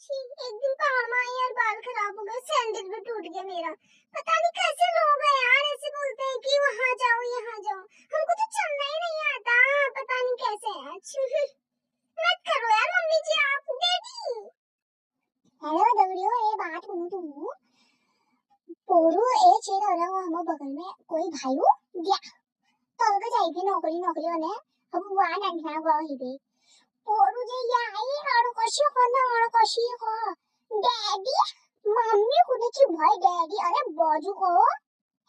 छी, एक दिन पहाड़ में आई और बाल खराब हो गए, सैंडल भी टूट गया मेरा। पता नहीं कैसे लोग हैं यार, ऐसे बोलते हैं कि वहाँ जाओ यहाँ जाओ, हमको तो चलना ही नहीं आता, पता नहीं कैसे है। मत करो यार मम्मी जी, आप डैडी। हेलो दगड़ियों, ये बात सुनो तुम पोरू ए चेर अरे हम बगल में कोई भाईओ गया तलक जाई नौकरी नौकरी होने अब वहां नंढना गई बे पोरू जे आई और कशी हो ना और कशी हो डैडी मम्मी कुने की भाई डैडी अरे बाजू को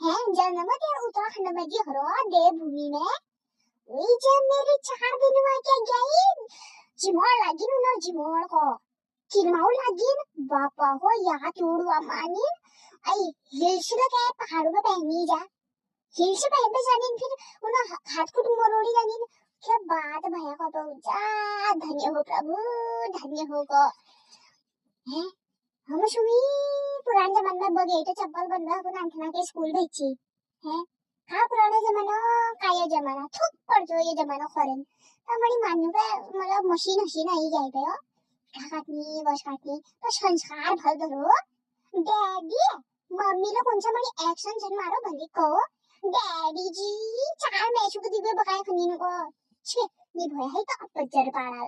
है जन्म ते उत्तराखंड में जी हरो देवभूमि में वही जब मेरे 4 दिन में क्या गई जिमोड़ लगी न जिमोड़ को किरमाऊ लगी बापा हो यहाँ तोड़वा मानी आई हिल्स के पहाड़ों में पहनी जा हिल्स पहन पे जानी फिर उन हाथ को मरोड़ी जानी क्या बात भैया को पहुंचा धन्य हो प्रभु धन्य हो को है हम सुमी पुराने जमाने में बगेट चप्पल बनवा को नाथना के स्कूल भेजी है का पुराने जमाना काया जमाना थुक पड़ जो ये जमाना खरेन हमारी मान्यू का मतलब मशीन मशीन आई जाए पे हो काटनी बस काटनी तो संस्कार भल धरो डैडी मम्मी लोग कौन सा बड़ी एक्शन जन मारो भले को डैडी जी 4 मैच को दिवे बकाया खनीन को छे ये भय है तो अब जर पाड़ा